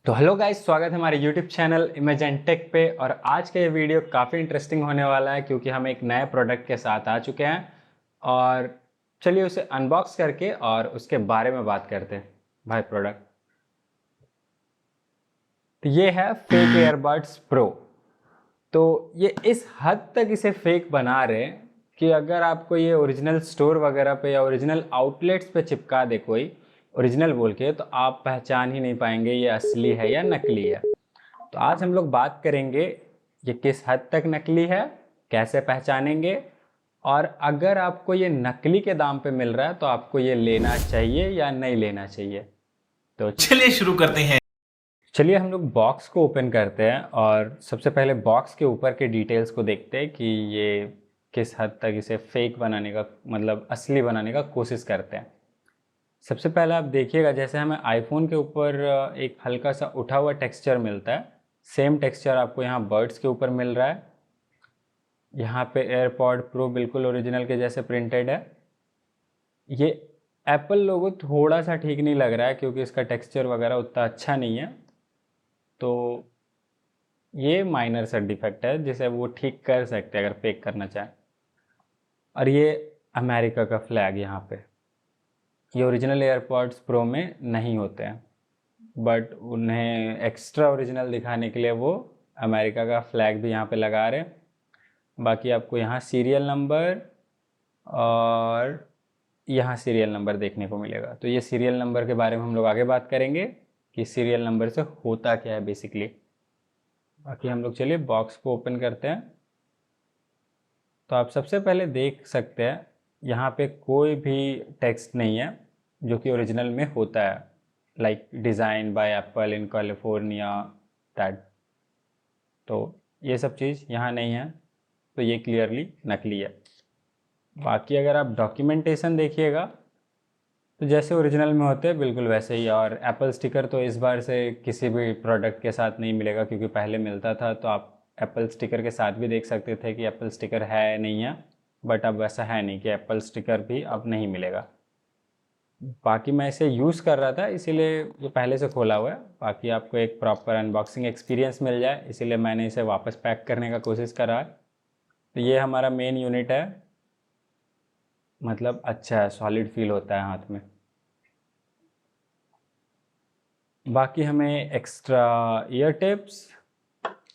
तो hello guys, स्वागत है हमारे यूट्यूब चैनल इमेजिन टेक पे। और आज का ये वीडियो काफ़ी इंटरेस्टिंग होने वाला है क्योंकि हम एक नए प्रोडक्ट के साथ आ चुके हैं। और चलिए उसे अनबॉक्स करके और उसके बारे में बात करते हैं। भाई प्रोडक्ट तो ये है फेक एयरबड्स प्रो। तो ये इस हद तक इसे फेक बना रहे हैं कि अगर आपको ये ओरिजिनल स्टोर वगैरह पे या ओरिजिनल आउटलेट्स पे चिपका दे कोई ओरिजिनल बोल के, तो आप पहचान ही नहीं पाएंगे ये असली है या नकली है। तो आज हम लोग बात करेंगे ये किस हद तक नकली है, कैसे पहचानेंगे, और अगर आपको ये नकली के दाम पे मिल रहा है तो आपको ये लेना चाहिए या नहीं लेना चाहिए। तो चलिए शुरू करते हैं। चलिए हम लोग बॉक्स को ओपन करते हैं और सबसे पहले बॉक्स के ऊपर के डिटेल्स को देखते हैं कि ये किस हद तक इसे फेक बनाने का मतलब असली बनाने का कोशिश करते हैं। सबसे पहले आप देखिएगा, जैसे हमें आईफोन के ऊपर एक हल्का सा उठा हुआ टेक्सचर मिलता है, सेम टेक्सचर आपको यहाँ बर्ड्स के ऊपर मिल रहा है। यहाँ पे एयरपॉड प्रो बिल्कुल ओरिजिनल के जैसे प्रिंटेड है। ये एप्पल लोगो थोड़ा सा ठीक नहीं लग रहा है क्योंकि इसका टेक्सचर वगैरह उतना अच्छा नहीं है। तो ये माइनर सा डिफेक्ट है जिसे वो ठीक कर सकते हैं अगर फेक करना चाहें। और ये अमेरिका का फ्लैग यहाँ पे, ये ओरिजिनल एयरपॉड्स प्रो में नहीं होते हैं, बट उन्हें एक्स्ट्रा ओरिजिनल दिखाने के लिए वो अमेरिका का फ्लैग भी यहाँ पे लगा रहे हैं। बाकी आपको यहाँ सीरियल नंबर और यहाँ सीरियल नंबर देखने को मिलेगा। तो ये सीरियल नंबर के बारे में हम लोग आगे बात करेंगे कि सीरियल नंबर से होता क्या है बेसिकली। बाकी हम लोग चलिए बॉक्स को ओपन करते हैं। तो आप सबसे पहले देख सकते हैं यहाँ पे कोई भी टेक्स्ट नहीं है जो कि ओरिजिनल में होता है, like design by apple in California that. तो ये सब चीज़ यहाँ नहीं है, तो ये क्लियरली नकली है। बाकी अगर आप डॉक्यूमेंटेशन देखिएगा तो जैसे ओरिजिनल में होते हैं बिल्कुल वैसे ही। और एप्पल स्टिकर तो इस बार से किसी भी प्रोडक्ट के साथ नहीं मिलेगा, क्योंकि पहले मिलता था तो आप एप्पल स्टिकर के साथ भी देख सकते थे कि एप्पल स्टिकर है नहीं है। बट अब वैसा है नहीं कि एप्पल स्टिकर भी अब नहीं मिलेगा। बाकी मैं इसे यूज़ कर रहा था इसीलिए ये पहले से खोला हुआ है। बाकी आपको एक प्रॉपर अनबॉक्सिंग एक्सपीरियंस मिल जाए इसीलिए मैंने इसे वापस पैक करने का कोशिश करा है। तो ये हमारा मेन यूनिट है, मतलब अच्छा है, सॉलिड फील होता है हाथ में। बाकी हमें एक्स्ट्रा ईयर टिप्स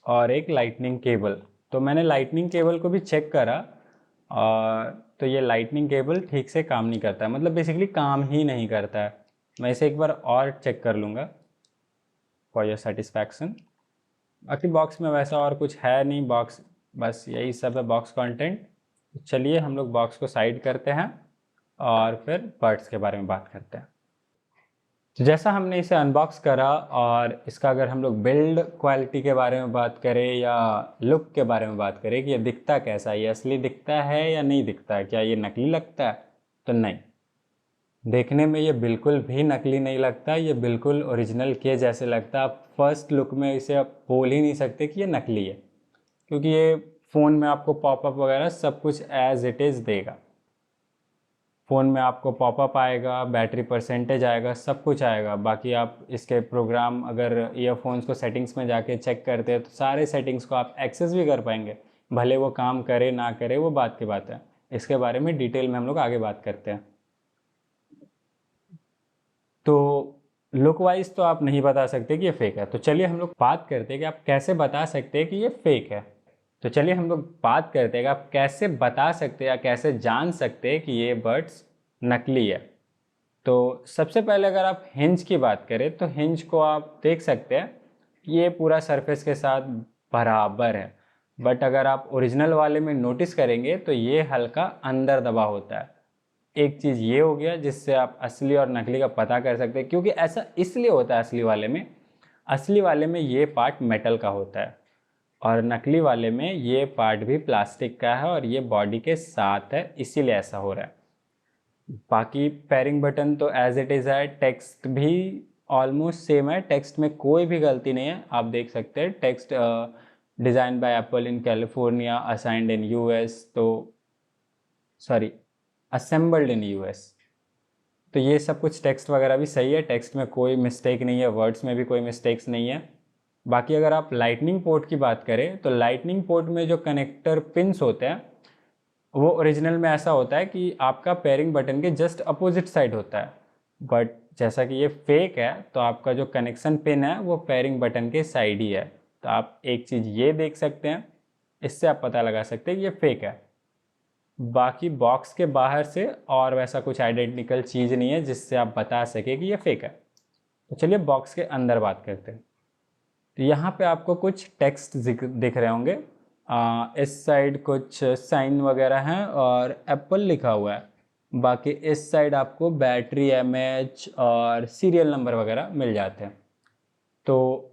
और एक लाइटनिंग केबल। तो मैंने लाइटनिंग केबल को भी चेक करा और तो ये लाइटनिंग केबल ठीक से काम नहीं करता है, मतलब बेसिकली काम ही नहीं करता है। मैं इसे एक बार और चेक कर लूँगा फॉर योर सेटिस्फैक्शन। बाकी बॉक्स में वैसा और कुछ है नहीं, बॉक्स बस यही सब है बॉक्स कंटेंट। चलिए हम लोग बॉक्स को साइड करते हैं और फिर बर्ड्स के बारे में बात करते हैं। तो जैसा हमने इसे अनबॉक्स करा और इसका अगर हम लोग बिल्ड क्वालिटी के बारे में बात करें या लुक के बारे में बात करें कि ये दिखता कैसा है, ये असली दिखता है या नहीं दिखता है, क्या ये नकली लगता है, तो नहीं, देखने में ये बिल्कुल भी नकली नहीं लगता, ये बिल्कुल ओरिजिनल के जैसे लगता है। आप फर्स्ट लुक में इसे आप बोल ही नहीं सकते कि ये नकली है, क्योंकि ये फ़ोन में आपको पॉपअप वगैरह सब कुछ एज इट इज़ देगा। फ़ोन में आपको पॉपअप आएगा, बैटरी परसेंटेज आएगा, सब कुछ आएगा। बाकी आप इसके प्रोग्राम अगर ईयरफोन्स को सेटिंग्स में जाके चेक करते हैं तो सारे सेटिंग्स को आप एक्सेस भी कर पाएंगे, भले वो काम करे ना करे वो बात की बात है। इसके बारे में डिटेल में हम लोग आगे बात करते हैं। तो लुक वाइज तो आप नहीं बता सकते कि ये फेक है। तो चलिए हम लोग बात करते हैं कि आप कैसे बता सकते हैं कि ये फेक है। तो चलिए हम लोग बात करते हैं कि आप कैसे बता सकते हैं या कैसे जान सकते हैं कि ये बड्स नकली है। तो सबसे पहले अगर आप हिंज की बात करें तो हिंज को आप देख सकते हैं, ये पूरा सरफेस के साथ बराबर है। बट अगर आप ओरिजिनल वाले में नोटिस करेंगे तो ये हल्का अंदर दबा होता है। एक चीज़ ये हो गया जिससे आप असली और नकली का पता कर सकते हैं, क्योंकि ऐसा इसलिए होता है असली वाले में ये पार्ट मेटल का होता है और नकली वाले में ये पार्ट भी प्लास्टिक का है और ये बॉडी के साथ है, इसीलिए ऐसा हो रहा है। बाकी पेयरिंग बटन तो एज इट इज़ है, टेक्स्ट भी ऑलमोस्ट सेम है, टेक्स्ट में कोई भी गलती नहीं है। आप देख सकते हैं text design by apple in California assigned in US, तो सॉरी असेंबल्ड इन यूएस। तो ये सब कुछ टेक्स्ट वगैरह भी सही है, टेक्स्ट में कोई मिस्टेक नहीं है, वर्ड्स में भी कोई मिस्टेक्स नहीं है। बाकी अगर आप लाइटनिंग पोर्ट की बात करें तो लाइटनिंग पोर्ट में जो कनेक्टर पिंस होते हैं वो ओरिजिनल में ऐसा होता है कि आपका पेयरिंग बटन के जस्ट अपोजिट साइड होता है, बट जैसा कि ये फेक है तो आपका जो कनेक्शन पिन है वो पेयरिंग बटन के साइड ही है। तो आप एक चीज़ ये देख सकते हैं, इससे आप पता लगा सकते हैं कि ये फेक है। बाकी बॉक्स के बाहर से और वैसा कुछ आइडेंटिकल चीज़ नहीं है जिससे आप बता सके कि ये फेक है। तो चलिए बॉक्स के अंदर बात करते हैं। तो यहाँ पे आपको कुछ टेक्स्ट दिख रहे होंगे, इस साइड कुछ साइन वगैरह हैं और एप्पल लिखा हुआ है। बाकी इस साइड आपको बैटरी, एमएच और सीरियल नंबर वगैरह मिल जाते हैं। तो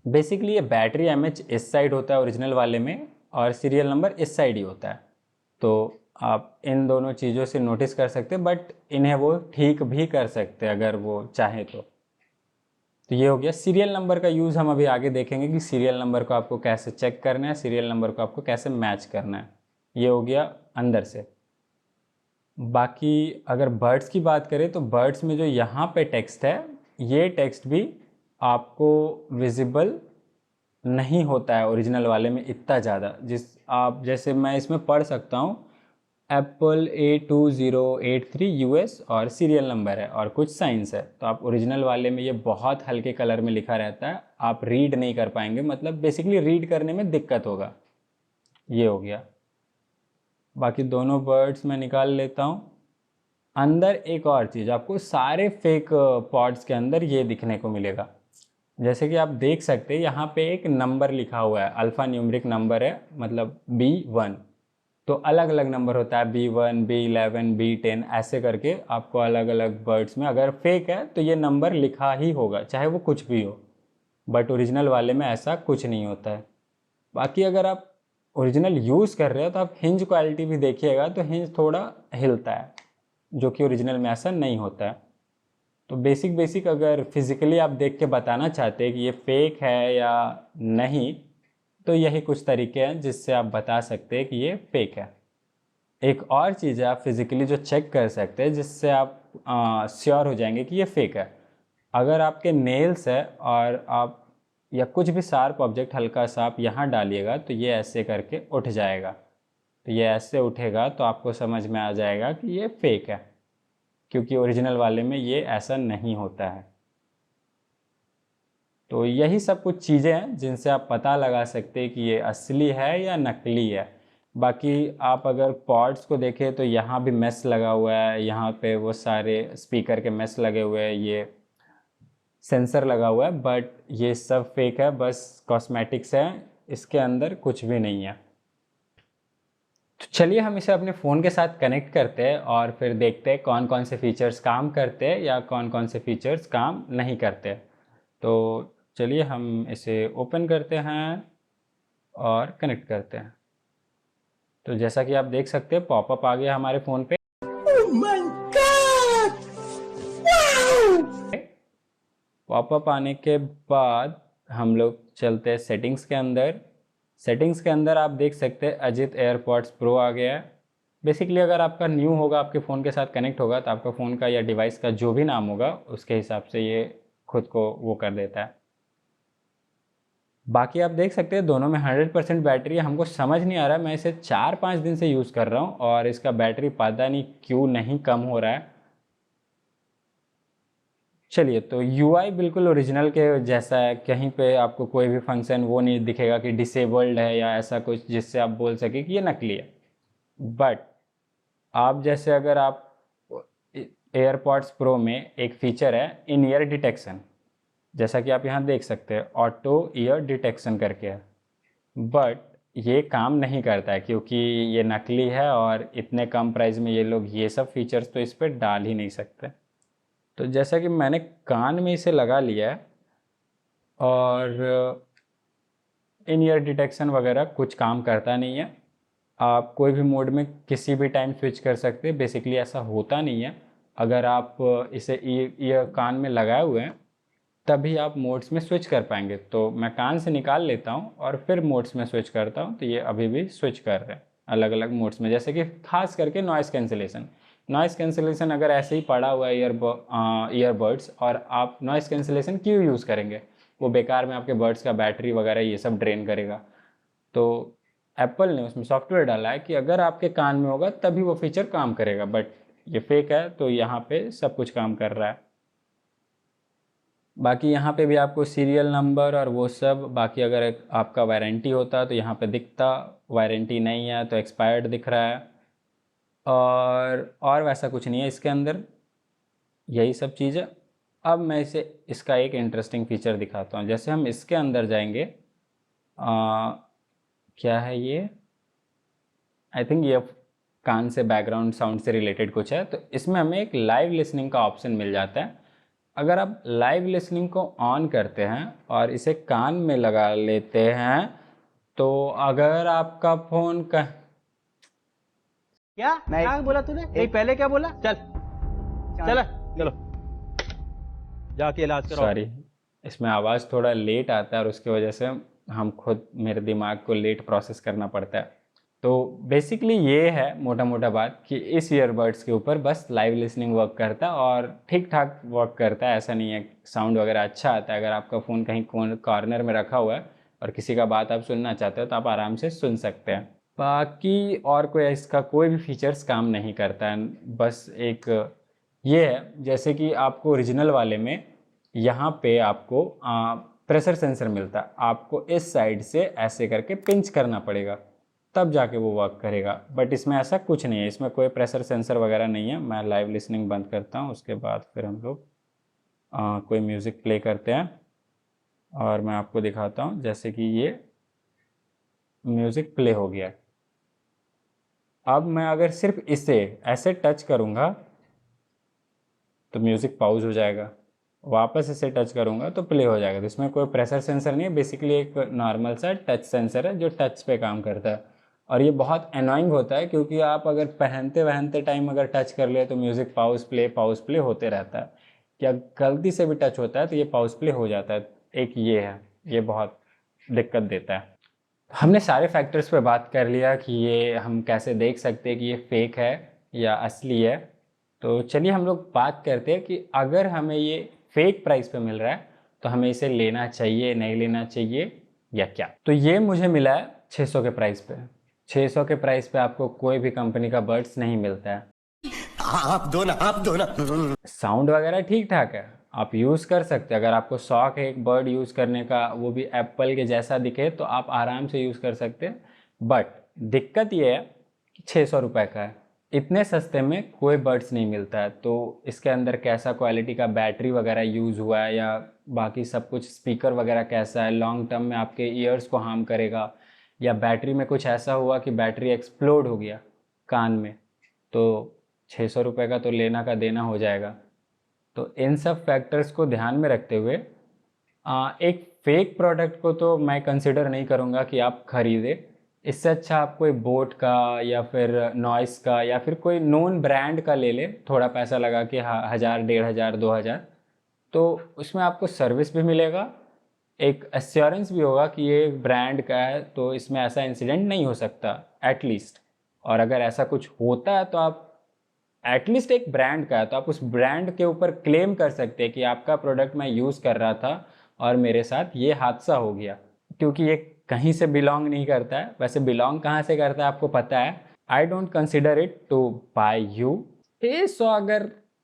बेसिकली ये बैटरी, एमएच इस साइड होता है ओरिजिनल वाले में और सीरियल नंबर इस साइड ही होता है। तो आप इन दोनों चीज़ों से नोटिस कर सकते हैं, बट इन्हें वो ठीक भी कर सकते हैं अगर वो चाहें तो ये हो गया सीरियल नंबर का यूज़। हम अभी आगे देखेंगे कि सीरियल नंबर को आपको कैसे चेक करना है, सीरियल नंबर को आपको कैसे मैच करना है। ये हो गया अंदर से। बाकी अगर बर्ड्स की बात करें तो बर्ड्स में जो यहाँ पे टेक्स्ट है, ये टेक्स्ट भी आपको विजिबल नहीं होता है ओरिजिनल वाले में इतना ज़्यादा। आप जैसे मैं इसमें पढ़ सकता हूँ एप्पल A2083 US और सीरियल नंबर है और कुछ साइंस है। तो आप ओरिजिनल वाले में ये बहुत हल्के कलर में लिखा रहता है, आप रीड नहीं कर पाएंगे, मतलब बेसिकली रीड करने में दिक्कत होगा। ये हो गया। बाकी दोनों बर्ड्स मैं निकाल लेता हूँ। अंदर एक और चीज़ आपको सारे फेक पॉड्स के अंदर ये दिखने को मिलेगा। जैसे कि आप देख सकते हैं यहाँ पे एक नंबर लिखा हुआ है, अल्फ़ा न्यूमरिक नंबर है, मतलब B1। तो अलग अलग नंबर होता है, B1, B11, B10, ऐसे करके आपको अलग अलग बर्ड्स में अगर फेक है तो ये नंबर लिखा ही होगा, चाहे वो कुछ भी हो। बट ओरिजिनल वाले में ऐसा कुछ नहीं होता है। बाकी अगर आप ओरिजिनल यूज़ कर रहे हो तो आप हिंज क्वालिटी भी देखिएगा तो हिंज थोड़ा हिलता है, जो कि ओरिजिनल में ऐसा नहीं होता है। तो बेसिक अगर फिज़िकली आप देख के बताना चाहते हैं कि ये फेक है या नहीं, तो यही कुछ तरीके हैं जिससे आप बता सकते हैं कि ये फेक है। एक और चीज़ है, आप फिज़िकली जो चेक कर सकते हैं जिससे आप श्योर हो जाएंगे कि ये फेक है। अगर आपके नेल्स है और आप या कुछ भी शार्प ऑब्जेक्ट हल्का सा आप यहाँ डालिएगा तो ये ऐसे करके उठ जाएगा। तो ये ऐसे उठेगा तो आपको समझ में आ जाएगा कि ये फेक है, क्योंकि ओरिजिनल वाले में ये ऐसा नहीं होता है। तो यही सब कुछ चीज़ें हैं जिनसे आप पता लगा सकते हैं कि ये असली है या नकली है। बाकी आप अगर पॉड्स को देखें तो यहाँ भी मेश लगा हुआ है, यहाँ पे वो सारे स्पीकर के मेश लगे हुए हैं, ये सेंसर लगा हुआ है, बट ये सब फेक है, बस कॉस्मेटिक्स है, इसके अंदर कुछ भी नहीं है। तो चलिए हम इसे अपने फ़ोन के साथ कनेक्ट करते हैं और फिर देखते हैं कौन कौन से फीचर्स काम करते हैं या कौन कौन से फीचर्स काम नहीं करते। तो चलिए हम इसे ओपन करते हैं और कनेक्ट करते हैं। तो जैसा कि आप देख सकते हैं पॉपअप आ गया हमारे फ़ोन पे। Oh my God! Wow! Popup आने के बाद हम लोग चलते हैं सेटिंग्स के अंदर। सेटिंग्स के अंदर आप देख सकते हैं अजित एयरपॉड्स प्रो आ गया है। बेसिकली अगर आपका न्यू होगा, आपके फ़ोन के साथ कनेक्ट होगा, तो आपका फ़ोन का या डिवाइस का जो भी नाम होगा उसके हिसाब से ये खुद को वो कर देता है। बाकी आप देख सकते हैं दोनों में 100% बैटरी है। हमको समझ नहीं आ रहा है, मैं इसे 4-5 दिन से यूज़ कर रहा हूँ और इसका बैटरी पता नहीं क्यों नहीं कम हो रहा है। चलिए, तो यूआई बिल्कुल ओरिजिनल के जैसा है, कहीं पे आपको कोई भी फंक्शन वो नहीं दिखेगा कि डिसेबल्ड है या ऐसा कुछ जिससे आप बोल सके कि ये नकली है। बट आप जैसे अगर आप एयरपॉड्स प्रो में एक फ़ीचर है इन ईयर डिटेक्शन, जैसा कि आप यहाँ देख सकते हैं ऑटो ईयर डिटेक्शन करके है, बट ये काम नहीं करता है क्योंकि ये नकली है और इतने कम प्राइस में ये लोग ये सब फीचर्स तो इस पर डाल ही नहीं सकते। तो जैसा कि मैंने कान में इसे लगा लिया है और इन ईयर डिटेक्शन वगैरह कुछ काम करता नहीं है। आप कोई भी मोड में किसी भी टाइम स्विच कर सकते हैं, बेसिकली ऐसा होता नहीं है। अगर आप इसे ईयर कान में लगाए हुए हैं तभी आप मोड्स में स्विच कर पाएंगे। तो मैं कान से निकाल लेता हूं और फिर मोड्स में स्विच करता हूं, तो ये अभी भी स्विच कर रहे हैं अलग अलग मोड्स में, जैसे कि खास करके नॉइज़ कैंसिलेशन। नॉइज़ कैंसिलेशन अगर ऐसे ही पड़ा हुआ है ईयरबड्स, और आप नॉइज़ कैंसिलेशन क्यों यूज़ करेंगे? वो बेकार में आपके बड्स का बैटरी वगैरह ये सब ड्रेन करेगा। तो एप्पल ने उसमें सॉफ्टवेयर डाला है कि अगर आपके कान में होगा तभी वो फीचर काम करेगा, बट ये फेक है, तो यहाँ पे सब कुछ काम कर रहा है। बाकी यहाँ पे भी आपको सीरियल नंबर और वो सब, बाकी अगर आपका वारंटी होता तो यहाँ पे दिखता, वारंटी नहीं है तो एक्सपायर्ड दिख रहा है, और वैसा कुछ नहीं है इसके अंदर, यही सब चीज़ें। अब मैं इसका एक इंटरेस्टिंग फीचर दिखाता हूँ। जैसे हम इसके अंदर जाएंगे, क्या है ये, आई थिंक ये कान से बैकग्राउंड साउंड से रिलेटेड कुछ है, तो इसमें हमें एक लाइव लिसनिंग का ऑप्शन मिल जाता है। अगर आप लाइव लिसनिंग को ऑन करते हैं और इसे कान में लगा लेते हैं, तो अगर आपका फ़ोन का क्या बोला तूने? नहीं, पहले क्या बोला? चल चलो जाके इलाज करो। सॉरी, इसमें आवाज़ थोड़ा लेट आता है और उसकी वजह से हम खुद, मेरे दिमाग को लेट प्रोसेस करना पड़ता है। तो बेसिकली ये है मोटा मोटा बात कि इस ईयरबड्स के ऊपर बस लाइव लिसनिंग वर्क करता है और ठीक ठाक वर्क करता है, ऐसा नहीं है, साउंड वगैरह अच्छा आता है। अगर आपका फ़ोन कहीं कॉर्नर में रखा हुआ है और किसी का बात आप सुनना चाहते हो तो आप आराम से सुन सकते हैं। बाकी और कोई इसका कोई भी फीचर्स काम नहीं करता है, बस एक ये है जैसे कि आपको ओरिजिनल वाले में यहाँ पे आपको प्रेशर सेंसर मिलता है, आपको इस साइड से ऐसे करके पिंच करना पड़ेगा तब जाके वो वर्क करेगा, बट इसमें ऐसा कुछ नहीं है, इसमें कोई प्रेशर सेंसर वगैरह नहीं है। मैं लाइव लिसनिंग बंद करता हूँ, उसके बाद फिर हम लोग कोई म्यूज़िक प्ले करते हैं और मैं आपको दिखाता हूँ। जैसे कि ये म्यूज़िक प्ले हो गया, अब मैं अगर सिर्फ इसे ऐसे टच करूँगा तो म्यूज़िक पॉज हो जाएगा, वापस इसे टच करूँगा तो प्ले हो जाएगा। तो इसमें कोई प्रेशर सेंसर नहीं है, बेसिकली एक नॉर्मल सा टच सेंसर है जो टच पे काम करता है। और ये बहुत एनोइंग होता है क्योंकि आप अगर पहनते टाइम अगर टच कर ले तो म्यूज़िक पाउज प्ले होते रहता है, या गलती से भी टच होता है तो ये पाउज प्ले हो जाता है। एक ये है, ये बहुत दिक्कत देता है। हमने सारे फैक्टर्स पे बात कर लिया कि ये हम कैसे देख सकते हैं कि ये फेक है या असली है। तो चलिए हम लोग बात करते हैं कि अगर हमें ये फेक प्राइस पे मिल रहा है तो हमें इसे लेना चाहिए, नहीं लेना चाहिए या क्या। तो ये मुझे मिला है 600 के प्राइस पे। 600 के प्राइस पे आपको कोई भी कंपनी का बड्स नहीं मिलता है। आप दो ना। साउंड वगैरह ठीक ठाक है, आप यूज़ कर सकते हैं। अगर आपको शौक है एक बर्ड यूज़ करने का, वो भी एप्पल के जैसा दिखे, तो आप आराम से यूज़ कर सकते हैं। बट दिक्कत ये है कि 600 रुपये का है, इतने सस्ते में कोई बड्स नहीं मिलता है। तो इसके अंदर कैसा क्वालिटी का बैटरी वगैरह यूज़ हुआ है या बाकी सब कुछ, स्पीकर वगैरह कैसा है, लॉन्ग टर्म में आपके ईयर्स को हार्म करेगा, या बैटरी में कुछ ऐसा हुआ कि बैटरी एक्सप्लोड हो गया कान में, तो 600 रुपये का तो लेना का देना हो जाएगा। तो इन सब फैक्टर्स को ध्यान में रखते हुए एक फेक प्रोडक्ट को तो मैं कंसिडर नहीं करूँगा कि आप खरीदें। इससे अच्छा आप कोई बोट का या फिर नॉइस का या फिर कोई नोन ब्रांड का ले लें, थोड़ा पैसा लगा के 1000, 1500, 2000, तो उसमें आपको सर्विस भी मिलेगा, एक एश्योरेंस भी होगा कि ये ब्रांड का है तो इसमें ऐसा इंसिडेंट नहीं हो सकता एटलीस्ट। और अगर ऐसा कुछ होता है तो आप एटलीस्ट एक ब्रांड का है तो आप उस ब्रांड के ऊपर क्लेम कर सकते हैं कि आपका प्रोडक्ट मैं यूज़ कर रहा था और मेरे साथ ये हादसा हो गया, क्योंकि ये कहीं से बिलोंग नहीं करता है। वैसे बिलोंग कहाँ से करता है आपको पता है। I don't consider it to by you. So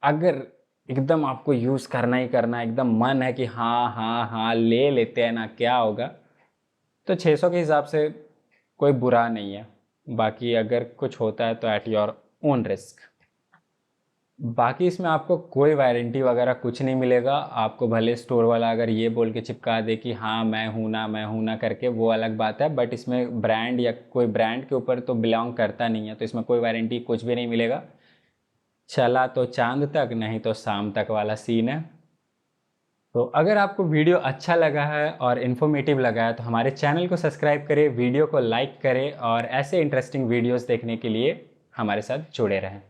अगर एकदम आपको यूज़ करना ही करना है, एकदम मन है कि हाँ ले लेते हैं ना, क्या होगा, तो 600 के हिसाब से कोई बुरा नहीं है। बाकी अगर कुछ होता है तो एट योर ओन रिस्क। बाकी इसमें आपको कोई वारंटी वगैरह कुछ नहीं मिलेगा। आपको भले स्टोर वाला अगर ये बोल के चिपका दे कि हाँ मैं हूँ ना करके, वो अलग बात है, बट इसमें ब्रांड या कोई ब्रांड के ऊपर तो बिलोंग करता नहीं है, तो इसमें कोई वारंटी कुछ भी नहीं मिलेगा। चला तो चांद तक, नहीं तो शाम तक वाला सीन है। तो अगर आपको वीडियो अच्छा लगा है और इन्फॉर्मेटिव लगा है तो हमारे चैनल को सब्सक्राइब करें, वीडियो को लाइक करें और ऐसे इंटरेस्टिंग वीडियोस देखने के लिए हमारे साथ जुड़े रहें।